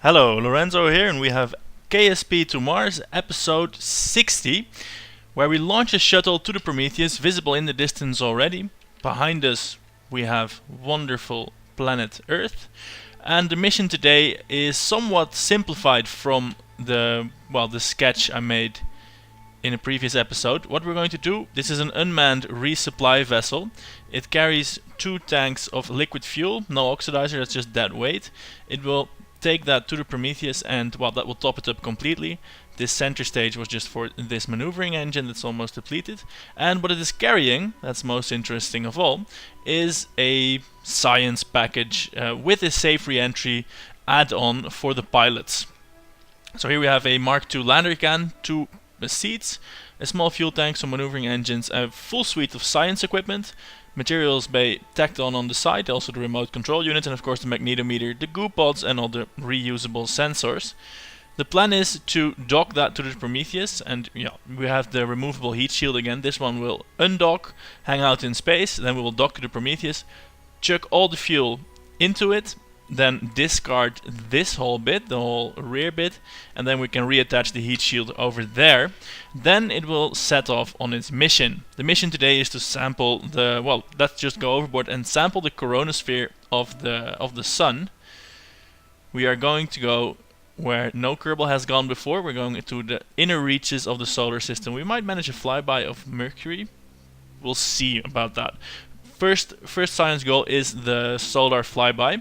Hello, Lorenzo here, and we have KSP to Mars, episode 60, where we launch a shuttle to the Prometheus, visible in the distance already. Behind us, we have wonderful planet Earth, and the mission today is somewhat simplified from the sketch I made in a previous episode. What we're going to do, this is an unmanned resupply vessel. It carries 2 tanks of liquid fuel, no oxidizer, that's just dead weight. It will take that to the Prometheus and, that will top it up completely. This center stage was just for this maneuvering engine that's almost depleted. And what it is carrying, that's most interesting of all, is a science package with a safe re-entry add-on for the pilots. So here we have a Mark II lander can, 2 seats, a small fuel tank, some maneuvering engines, a full suite of science equipment, materials bay tacked on the side, also the remote control unit, and of course the magnetometer, the goo pods, and all the reusable sensors. The plan is to dock that to the Prometheus, and we have the removable heat shield again. This one will undock, hang out in space, then we will dock to the Prometheus, chuck all the fuel into it, then discard this whole bit, the whole rear bit, and then we can reattach the heat shield over there. Then it will set off on its mission. The mission today is to sample let's just go overboard and sample the coronosphere of the sun. We are going to go where no Kerbal has gone before. We're going to the inner reaches of the solar system. We might manage a flyby of Mercury. We'll see about that. First science goal is the solar flyby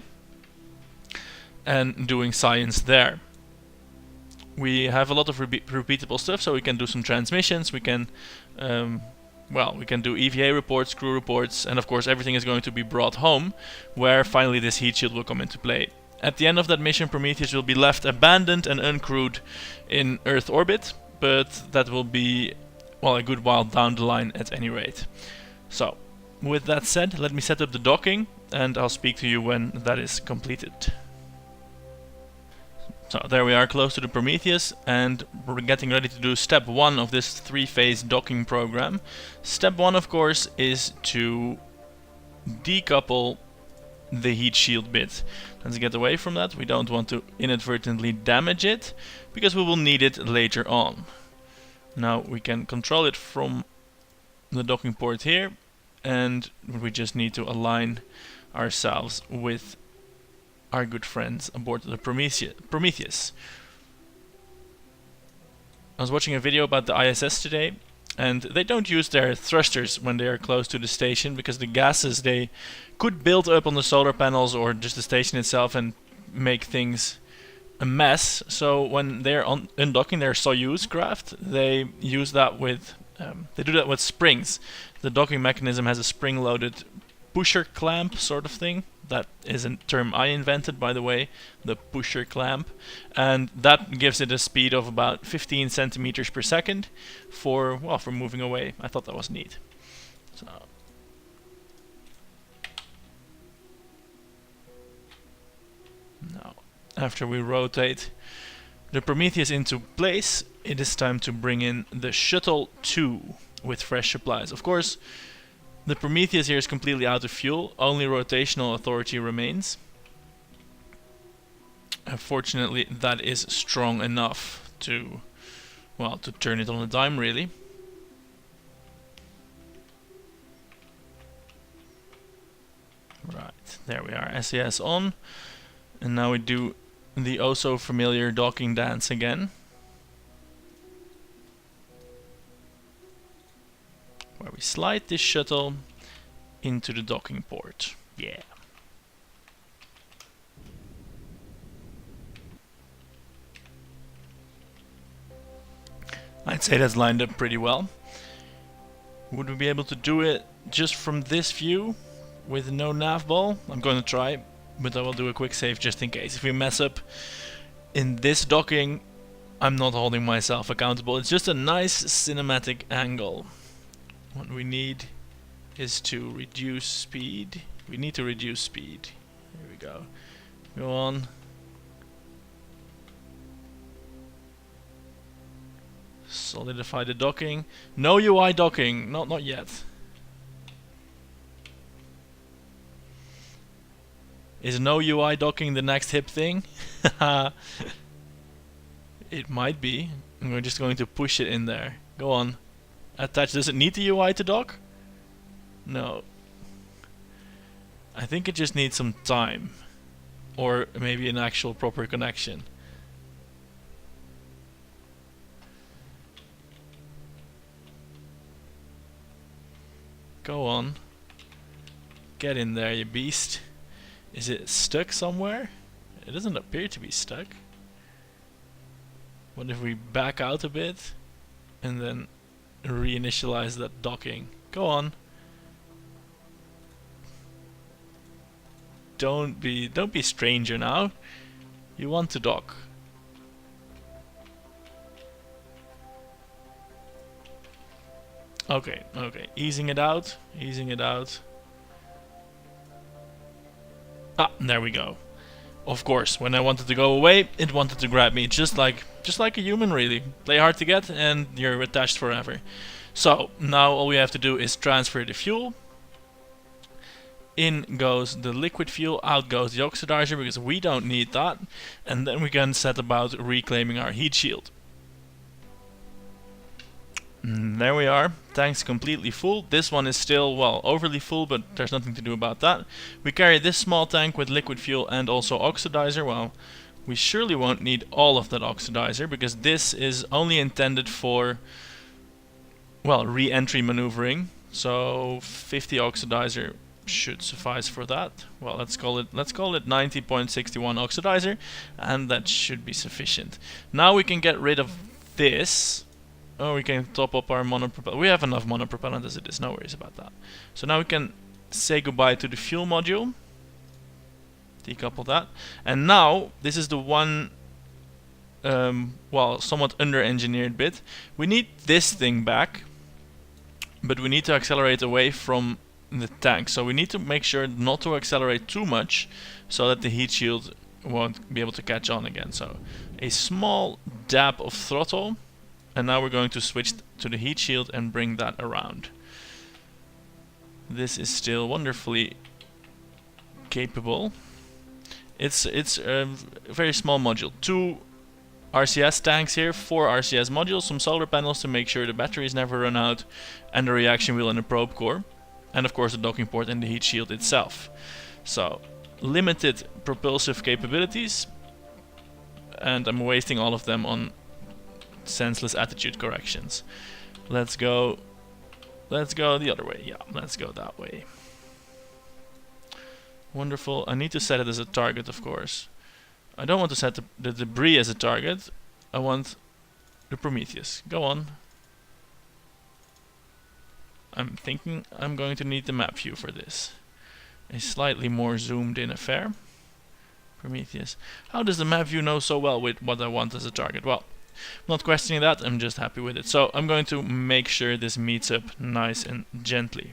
and doing science there. We have a lot of repeatable stuff, so we can do some transmissions, we can do EVA reports, crew reports, and of course everything is going to be brought home, where finally this heat shield will come into play. At the end of that mission, Prometheus will be left abandoned and uncrewed in Earth orbit, but that will be, a good while down the line at any rate. So, with that said, let me set up the docking, and I'll speak to you when that is completed. So there we are, close to the Prometheus, and we're getting ready to do step 1 of this 3-phase docking program. Step 1, of course, is to decouple the heat shield bit. Let's get away from that. We don't want to inadvertently damage it, because we will need it later on. Now we can control it from the docking port here, and we just need to align ourselves with our good friends aboard the Prometheus. I was watching a video about the ISS today, and they don't use their thrusters when they are close to the station, because the gases they could build up on the solar panels or just the station itself and make things a mess. So when they're undocking their Soyuz craft, they use that with they do that with springs. The docking mechanism has a spring-loaded pusher clamp sort of thing. That is a term I invented, by the way, the pusher clamp, and that gives it a speed of about 15 centimeters per second for moving away. I thought that was neat. So now, after we rotate the Prometheus into place, it is time to bring in the Shuttle 2 with fresh supplies. Of course, the Prometheus here is completely out of fuel, only rotational authority remains. Fortunately, that is strong enough to turn it on a dime, really. Right, there we are, SAS on. And now we do the oh so familiar docking dance again, where we slide this shuttle into the docking port. Yeah. I'd say that's lined up pretty well. Would we be able to do it just from this view with no nav ball? I'm going to try, but I will do a quick save just in case. If we mess up in this docking, I'm not holding myself accountable. It's just a nice cinematic angle. What we need is to reduce speed. We need to reduce speed. Here we go. Go on. Solidify the docking. No UI docking. Not yet. Is no UI docking the next hip thing? It might be. And we're just going to push it in there. Go on. Attach. Does it need the UI to dock? No. I think it just needs some time. Or maybe an actual proper connection. Go on. Get in there, you beast. Is it stuck somewhere? It doesn't appear to be stuck. What if we back out a bit and then reinitialize that docking? Go on. Don't be stranger now. You want to dock. Okay, easing it out. Ah, there we go. Of course, when I wanted to go away, it wanted to grab me, just like a human, really. Play hard to get, and you're attached forever. So now all we have to do is transfer the fuel. In goes the liquid fuel, out goes the oxidizer, because we don't need that. And then we can set about reclaiming our heat shield. There we are, tank's completely full. This one is still, well, overly full, but there's nothing to do about that. We carry this small tank with liquid fuel and also oxidizer. Well, we surely won't need all of that oxidizer, because this is only intended for, well, re-entry maneuvering. So 50 oxidizer should suffice for that. Well, let's call it 90.61 oxidizer, and that should be sufficient. Now we can get rid of this. Oh, we can top up our monopropellant. We have enough monopropellant as it is, no worries about that. So now we can say goodbye to the fuel module. Decouple that. And now, this is the one, well, somewhat under-engineered bit. We need this thing back, but we need to accelerate away from the tank. So we need to make sure not to accelerate too much, so that the heat shield won't be able to catch on again. So a small dab of throttle. And now we're going to switch to the heat shield and bring that around. This is still wonderfully capable. It's a very small module. 2 RCS tanks here, 4 RCS modules, some solar panels to make sure the batteries never run out, and the reaction wheel and a probe core. And of course the docking port and the heat shield itself. So, limited propulsive capabilities. And I'm wasting all of them on senseless attitude corrections. Let's go the other way. Yeah, let's go that way. Wonderful. I need to set it as a target, of course. I don't want to set the debris as a target. I want the Prometheus. Go on. I'm thinking I'm going to need the map view for this. A slightly more zoomed in affair. Prometheus. How does the map view know so well with what I want as a target? Well, I'm not questioning that, I'm just happy with it. So I'm going to make sure this meets up nice and gently.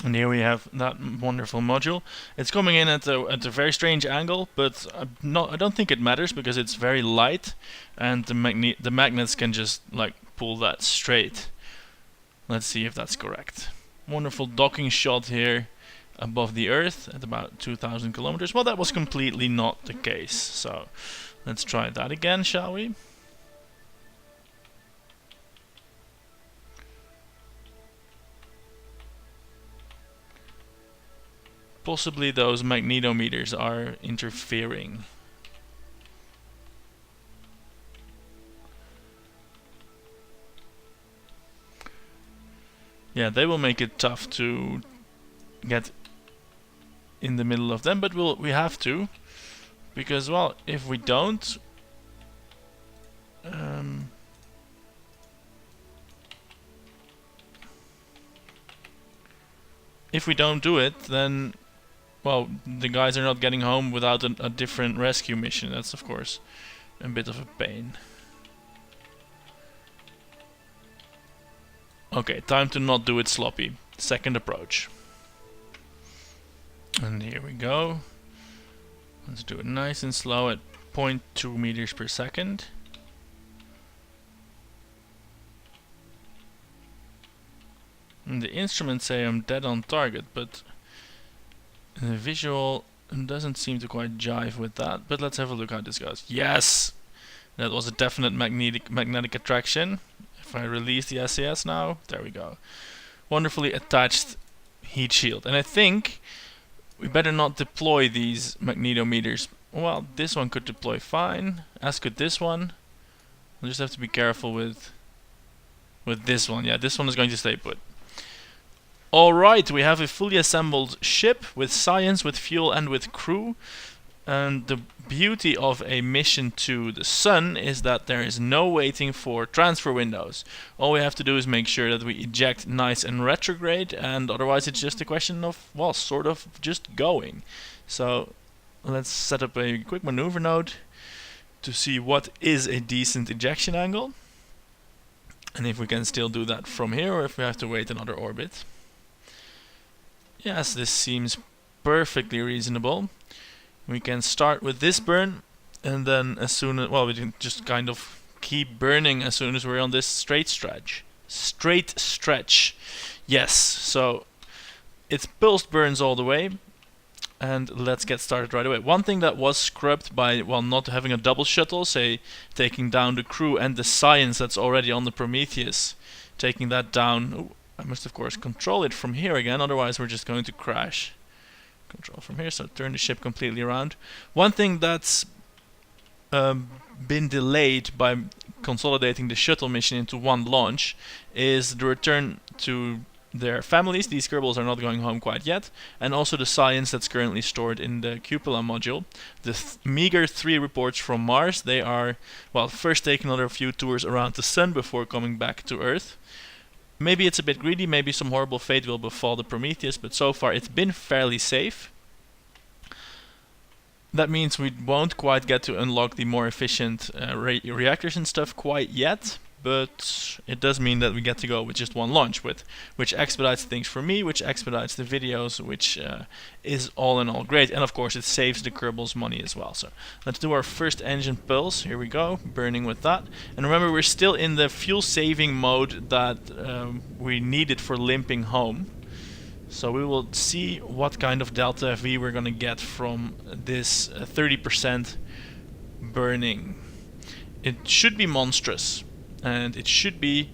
And here we have that wonderful module. It's coming in at a very strange angle, but I don't think it matters because it's very light, and the magnets can just like pull that straight. Let's see if that's correct. Wonderful docking shot here above the Earth at about 2,000 kilometers. Well, that was completely not the case. So let's try that again, shall we? Possibly those magnetometers are interfering. Yeah, they will make it tough to get in the middle of them, but we have to, because, well, if we don't, do it, then, well, the guys are not getting home without a different rescue mission. That's, of course, a bit of a pain. Okay, time to not do it sloppy. Second approach. And here we go. Let's do it nice and slow at 0.2 meters per second. And the instruments say I'm dead on target, but the visual doesn't seem to quite jive with that, but let's have a look how this goes. Yes! That was a definite magnetic attraction. If I release the SAS now, there we go. Wonderfully attached heat shield. And I think we better not deploy these magnetometers. Well, this one could deploy fine, as could this one. We'll just have to be careful with this one. Yeah, this one is going to stay put. Alright, we have a fully assembled ship with science, with fuel and with crew. And the beauty of a mission to the sun is that there is no waiting for transfer windows. All we have to do is make sure that we eject nice and retrograde, and otherwise it's just a question of, well, sort of just going. So let's set up a quick maneuver node to see what is a decent ejection angle. And if we can still do that from here, or if we have to wait another orbit. Yes, this seems perfectly reasonable. We can start with this burn, and then as soon as, well, we can just kind of keep burning as soon as we're on this straight stretch. Straight stretch. Yes, so it's pulsed burns all the way, and let's get started right away. One thing that was scrubbed by, well, not having a double shuttle, say taking down the crew and the science that's already on the Prometheus, taking that down. Ooh, I must of course control it from here again, otherwise we're just going to crash. Control from here, so turn the ship completely around. One thing that's been delayed by consolidating the shuttle mission into one launch is the return to their families. These Kerbals are not going home quite yet, and also the science that's currently stored in the cupola module. The meager 3 reports from Mars, they are, well, first taking another few tours around the sun before coming back to Earth. Maybe it's a bit greedy, maybe some horrible fate will befall the Prometheus, but so far it's been fairly safe. That means we won't quite get to unlock the more efficient reactors and stuff quite yet, but it does mean that we get to go with just one launch, which expedites things for me, which expedites the videos, which is all in all great. And of course it saves the Kerbals money as well. So let's do our first engine pulse. Here we go, burning with that. And remember, we're still in the fuel saving mode that we needed for limping home. So we will see what kind of delta V we're going to get from this 30% burning. It should be monstrous, and it should be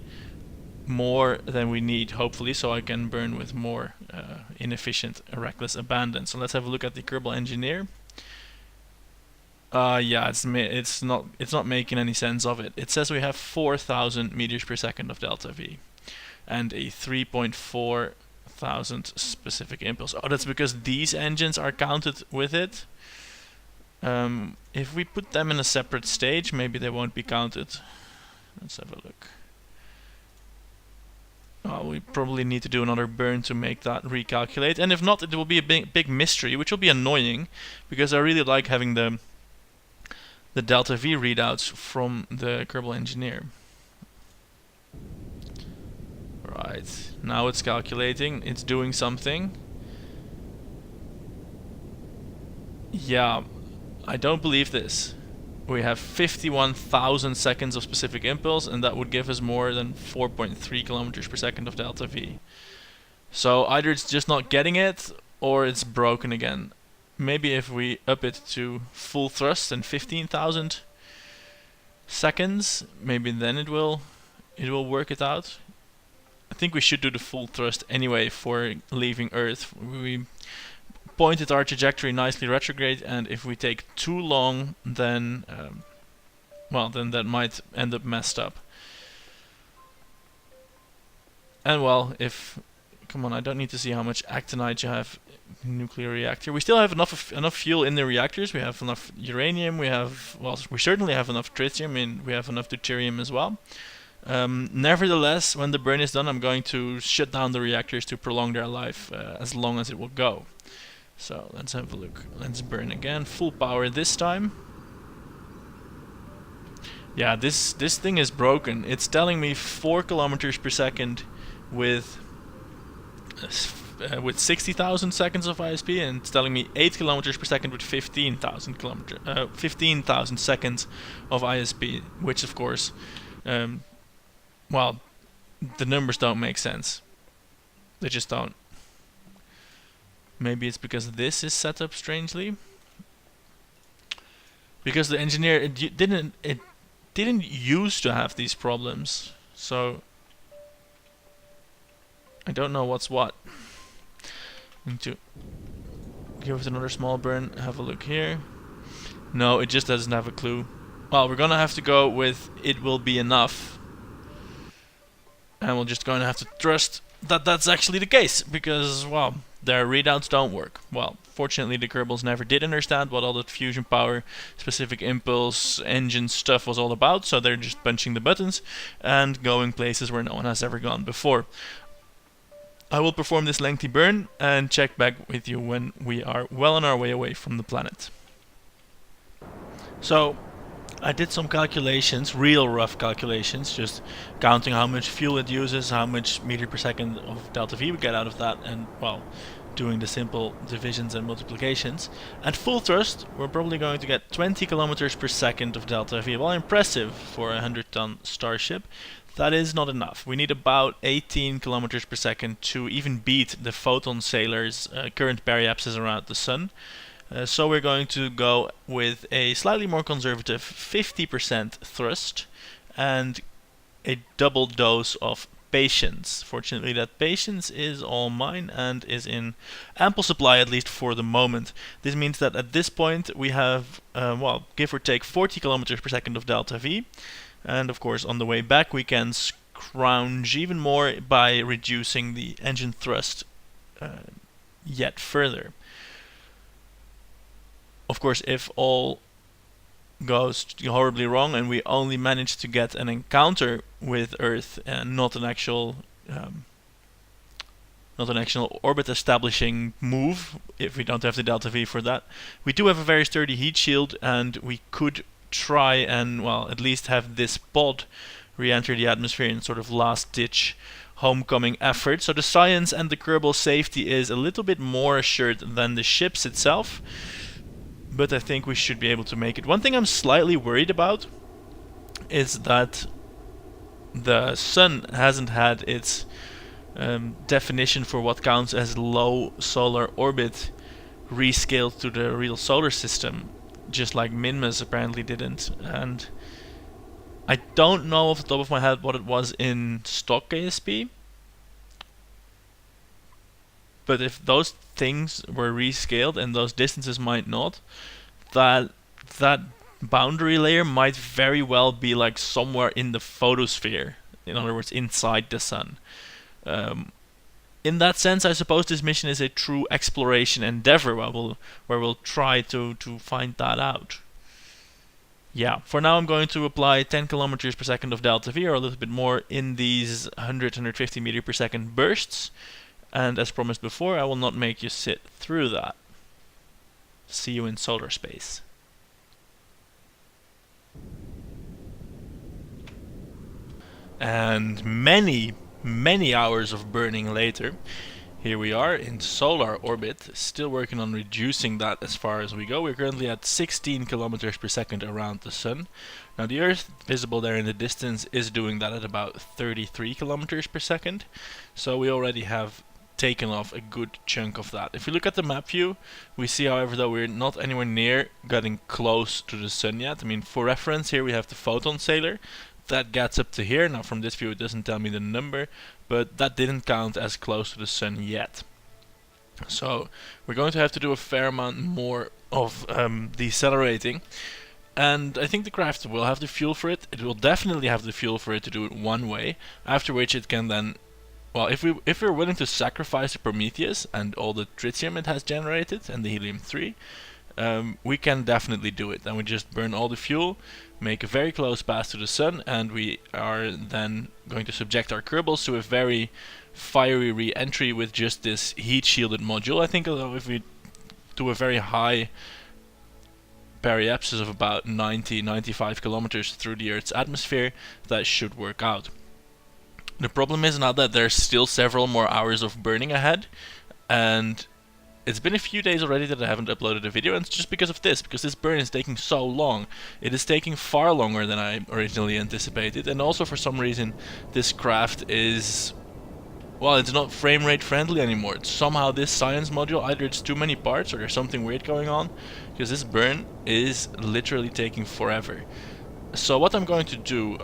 more than we need, hopefully, so I can burn with more inefficient, reckless abandon. So let's have a look at the Kerbal Engineer. Yeah, it's not making any sense of it. It says we have 4,000 meters per second of delta V and a 3.4 thousand specific impulse. Oh, that's because these engines are counted with it. If we put them in a separate stage, maybe they won't be counted. Let's have a look. Oh, we probably need to do another burn to make that recalculate, and if not, it will be a big mystery, which will be annoying, because I really like having the delta V readouts from the Kerbal Engineer. Right, now it's calculating, it's doing something. Yeah, I don't believe this. We have 51,000 seconds of specific impulse, and that would give us more than 4.3 kilometers per second of delta V. So either it's just not getting it, or it's broken again. Maybe if we up it to full thrust and 15,000 seconds, maybe then it will work it out. I think we should do the full thrust anyway for leaving Earth. We pointed our trajectory nicely retrograde, and if we take too long, then well, then that might end up messed up. And well, come on, I don't need to see how much actinide you have in the nuclear reactor. We still have enough fuel in the reactors. We have enough uranium. We certainly have enough tritium, and we have enough deuterium as well. Nevertheless, when the burn is done, I'm going to shut down the reactors to prolong their life as long as it will go. So let's have a look. Let's burn again, full power this time. Yeah, this thing is broken. It's telling me 4 kilometers per second with 60,000 seconds of ISP, and it's telling me 8 kilometers per second with 15,000 seconds of ISP, which of course, well, the numbers don't make sense. They just don't. Maybe it's because this is set up strangely. Because the engineer it didn't used to have these problems, so I don't know what's what. Need to give it another small burn. Have a look here. No, it just doesn't have a clue. Well, we're gonna have to go with it will be enough, and we're just going to have to trust that that's actually the case, because, well, their readouts don't work. Well, fortunately the Kerbals never did understand what all that fusion power, specific impulse, engine stuff was all about, so they're just punching the buttons and going places where no one has ever gone before. I will perform this lengthy burn and check back with you when we are well on our way away from the planet. So, I did some calculations, real rough calculations, just counting how much fuel it uses, how much meter per second of delta V we get out of that, and, well, doing the simple divisions and multiplications. At full thrust, we're probably going to get 20 kilometers per second of delta V. Well, impressive for a 100-ton starship. That is not enough. We need about 18 kilometers per second to even beat the photon sailor's current periapsis around the sun. So we're going to go with a slightly more conservative 50% thrust and a double dose of patience. Fortunately, that patience is all mine and is in ample supply, at least for the moment. This means that at this point we have, well, give or take 40 kilometers per second of delta V. And of course, on the way back we can scrounge even more by reducing the engine thrust yet further. Of course, if all goes horribly wrong and we only manage to get an encounter with Earth and not an actual orbit establishing move, if we don't have the delta V for that, we do have a very sturdy heat shield, and we could try and, well, at least have this pod re-enter the atmosphere in sort of last-ditch homecoming effort. So the science and the Kerbal safety is a little bit more assured than the ships itself, but I think we should be able to make it. One thing I'm slightly worried about is that the sun hasn't had its definition for what counts as low solar orbit rescaled to the real solar system, just like Minmus apparently didn't. And I don't know off the top of my head what it was in stock KSP, but if those things were rescaled and those distances might not, that boundary layer might very well be like somewhere in the photosphere, in other words inside the sun. In that sense, I suppose this mission is a true exploration endeavor where we'll try to find that out. Yeah, for now I'm going to apply 10 kilometers per second of delta V, or a little bit more, in these 100-150 meter per second bursts. And as promised before, I will not make you sit through that. See you in solar space. And many hours of burning later, here we are in solar orbit, still working on reducing that as far as we go. We're currently at 16 kilometers per second around the sun. Now the Earth, visible there in the distance, is doing that at about 33 kilometers per second. So we already have taken off a good chunk of that. If we look at the map view, we see, however, that we're not anywhere near getting close to the sun yet. I mean, for reference, here we have the photon sailor. That gets up to here. Now from this view it doesn't tell me the number, but that didn't count as close to the sun yet. So we're going to have to do a fair amount more of decelerating, and I think the craft will have the fuel for it. It will definitely have the fuel for it to do it one way, after which it can then, well, if we're willing to sacrifice the Prometheus and all the tritium it has generated and the helium-3, we can definitely do it. And we just burn all the fuel, make a very close pass to the sun, and we are then going to subject our Kerbals to a very fiery re-entry with just this heat-shielded module. I think if we do a very high periapsis of about 90-95 kilometers through the Earth's atmosphere, that should work out. The problem is now that there's still several more hours of burning ahead, and it's been a few days already that I haven't uploaded a video, and it's just because of this, because this burn is taking so long. It is taking far longer than I originally anticipated, and also for some reason this craft is well, it's not frame rate friendly anymore. It's somehow this science module, either it's too many parts or there's something weird going on, because this burn is literally taking forever. So what I'm going to do,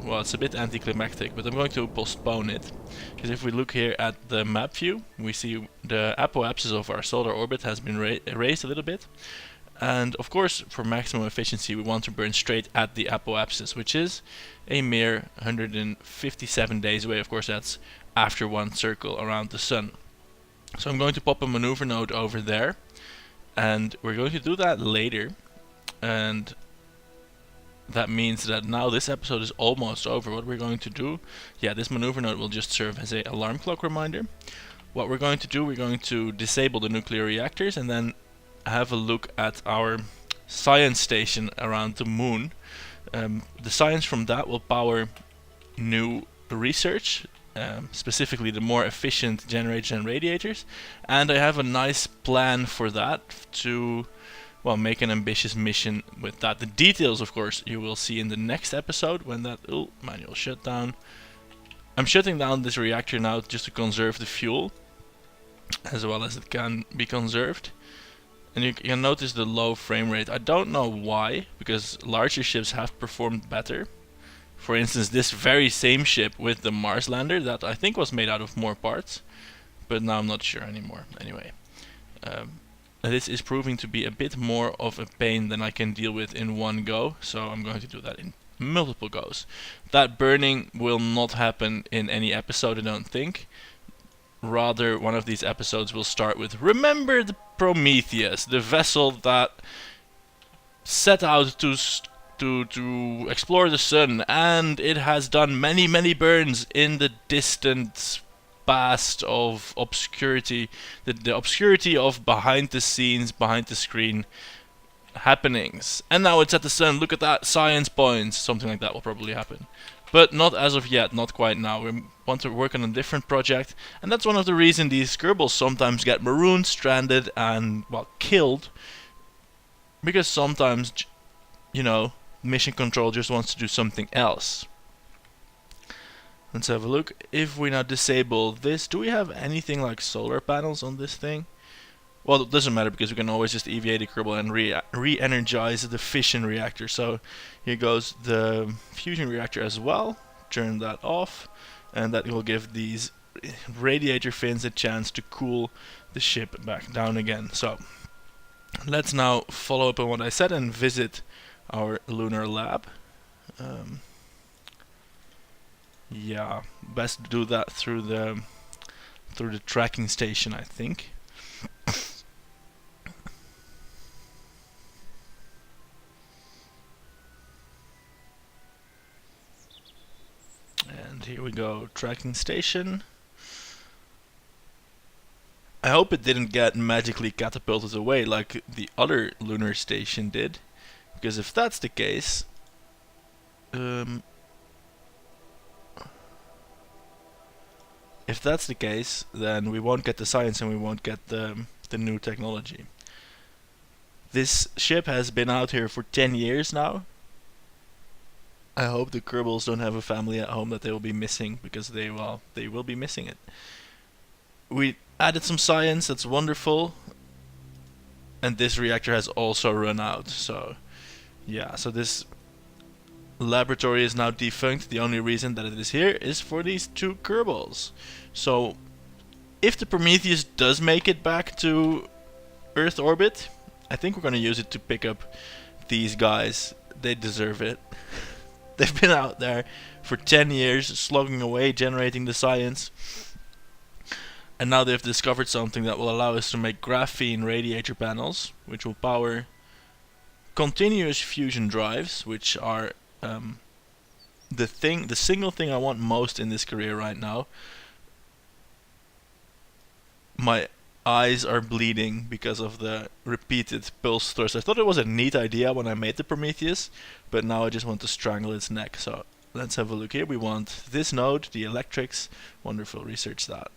well, it's a bit anticlimactic, but I'm going to postpone it. Because if we look here at the map view, we see the apoapsis of our solar orbit has been raised a little bit. And of course, for maximum efficiency, we want to burn straight at the apoapsis, which is a mere 157 days away. Of course, that's after one circle around the sun. So I'm going to pop a maneuver node over there, and we're going to do that later. And that means that now this episode is almost over. What we're going to do, yeah, this maneuver node will just serve as an alarm clock reminder. What we're going to do, we're going to disable the nuclear reactors and then have a look at our science station around the moon. The science from that will power new research, specifically the more efficient generators and radiators. And I have a nice plan for that to, well, make an ambitious mission with that. The details, of course, you will see in the next episode when that manual shutdown. I'm shutting down this reactor now just to conserve the fuel as well as it can be conserved. And you can notice the low frame rate. I don't know why, because larger ships have performed better. For instance, this very same ship with the Mars lander that I think was made out of more parts, but now I'm not sure anymore. Anyway, this is proving to be a bit more of a pain than I can deal with in one go, so I'm going to do that in multiple goes. That burning will not happen in any episode, I don't think. Rather, one of these episodes will start with, remember the Prometheus, the vessel that set out to explore the sun, and it has done many burns in the distant past of obscurity, the obscurity of behind the scenes, behind the screen happenings. And now it's at the sun, look at that, science points, something like that will probably happen. But not as of yet, not quite now. We want to work on a different project, and that's one of the reasons these Kerbals sometimes get marooned, stranded, and, well, killed. Because sometimes, you know, mission control just wants to do something else. Let's have a look. If we now disable this, do we have anything like solar panels on this thing? Well, it doesn't matter because we can always just EVA the Kerbal and re-energize the fission reactor. So here goes the fusion reactor as well. Turn that off, and that will give these radiator fins a chance to cool the ship back down again. So let's now follow up on what I said and visit our lunar lab. Yeah, best do that through the tracking station, I think. And here we go, tracking station. I hope it didn't get magically catapulted away like the other lunar station did, because if that's the case, then we won't get the science and we won't get the new technology. This ship has been out here for 10 years now. I hope the Kerbals don't have a family at home that they will be missing, because they will be missing it. We added some science, that's wonderful. And this reactor has also run out, so yeah, so this laboratory is now defunct. The only reason that it is here is for these two Kerbals. So if the Prometheus does make it back to Earth orbit, I think we're going to use it to pick up these guys. They deserve it. They've been out there for 10 years, slogging away, generating the science. And now they've discovered something that will allow us to make graphene radiator panels, which will power continuous fusion drives, which are the single thing I want most in this career right now. My eyes are bleeding because of the repeated pulse thrust. I thought it was a neat idea when I made the Prometheus, but now I just want to strangle its neck. So let's have a look here. We want this node, the electrics. Wonderful, research that.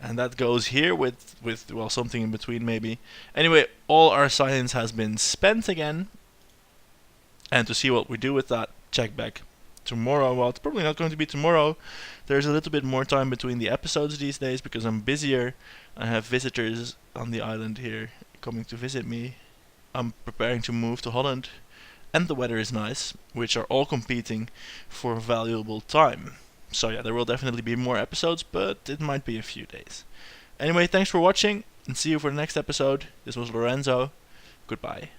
And that goes here with well, something in between maybe. Anyway, all our science has been spent again. And to see what we do with that, check back tomorrow. Well, it's probably not going to be tomorrow. There's a little bit more time between the episodes these days because I'm busier. I have visitors on the island here coming to visit me. I'm preparing to move to Holland, and the weather is nice, which are all competing for valuable time. So yeah, there will definitely be more episodes, but it might be a few days. Anyway, thanks for watching, and see you for the next episode. This was Lorenzo. Goodbye.